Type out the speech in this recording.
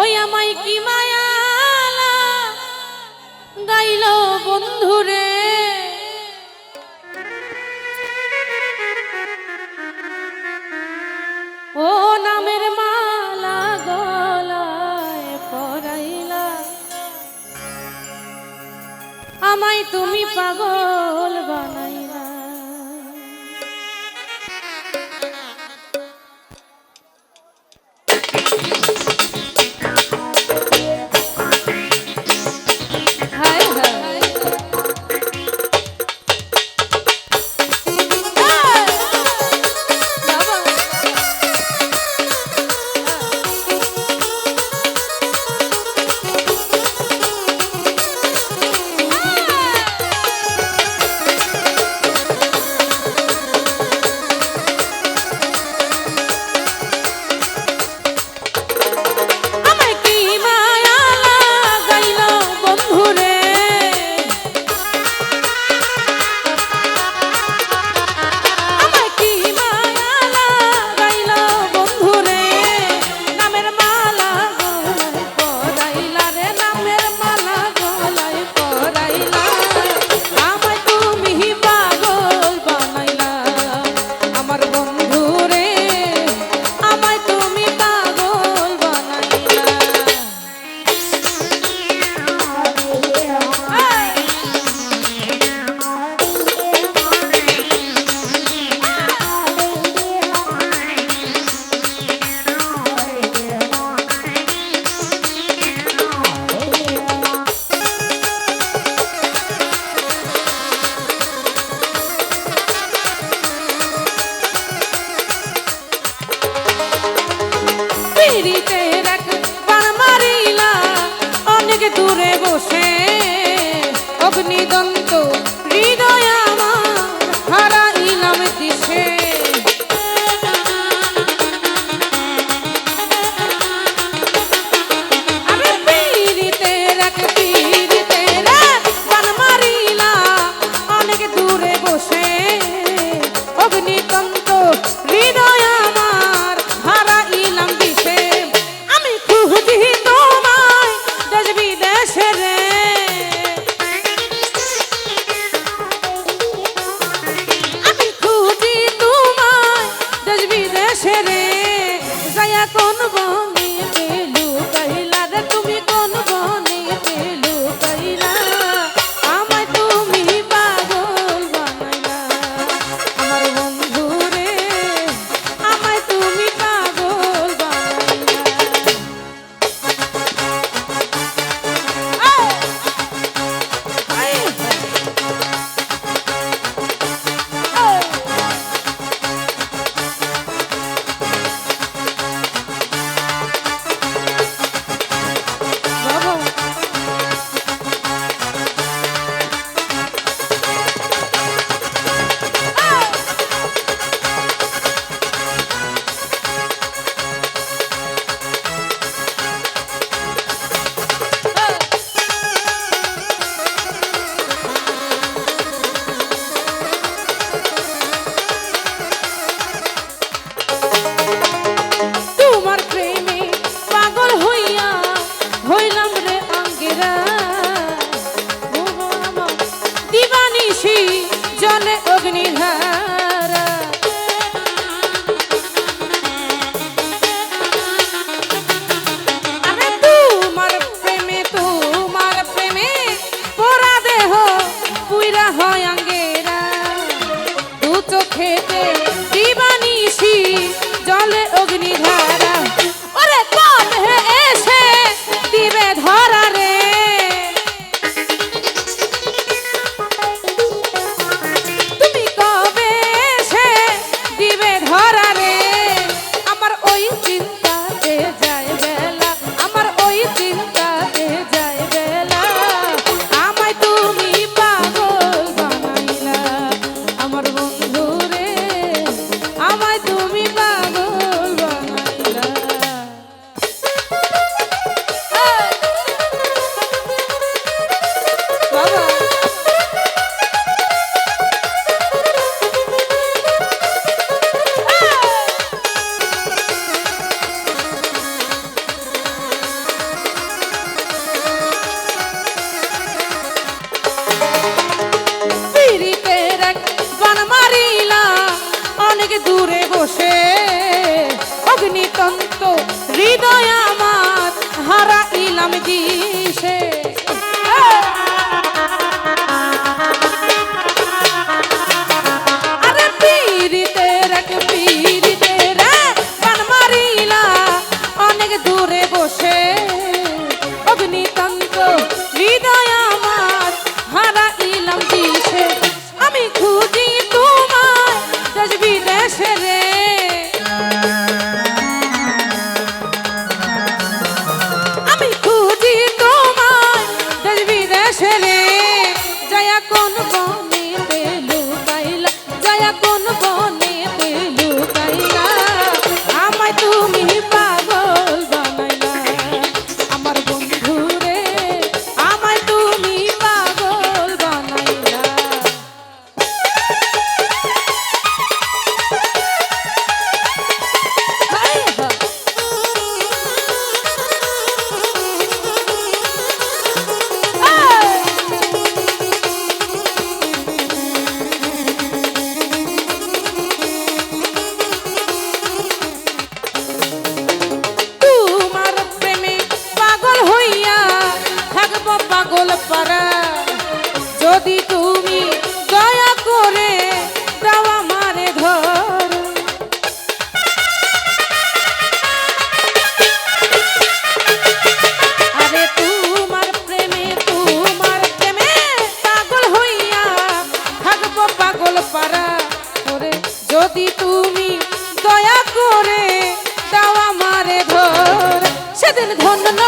ওই আমায় কি মায়ালা গাইল বন্ধুরে, ও নামের মালা গলায় পরাইলা, আমায় তুমি পাগল বানাইলা। দূরে বসে অগ্নিদন্ত হৃদয় আমার হারাইলাম দিশে, আমি পীড়িতের এক পীড়িতের বান মারিলা, অনেক দূরে বসে অগ্নিদন্ত হৃদয় আমার হারাইলাম দিশে। আমি খুঁজি তোমায় দেশ বিদেশে রে, হৃদয় আমার হারাইলাম দিশে। আরে পীড়িতের এক পীড়িতের গান মারিলা অনেক দূরে বসে। অগ্নিতন্ত্র হৃদয় আমার হারাইলাম দিশে। আমি খুঁজি তোমায় দেশ বিদেশে রে, আমি খুঁজি তোমায় দেশ বিদেশে রে। জয়া কোন বনেতে লুকাইলা, জয়া কোন বনেতে লুকাইলা, আমায় তুমি পাগল বানাইলা। আমার বন্ধু রে আমায় তুমি পাগল বানাইলা। তোমার প্রেমে পাগল হইয়া থাকবো পাগল পারা, যদি তুমি দয়া করে দাও আমারে ধর। আরে তোমার প্রেমে পাগল হইয়া থাকবো পাগল পারা, ওরে যদি তুমি দয়া করে দাও আমারে ধর। সেদিন ধন্য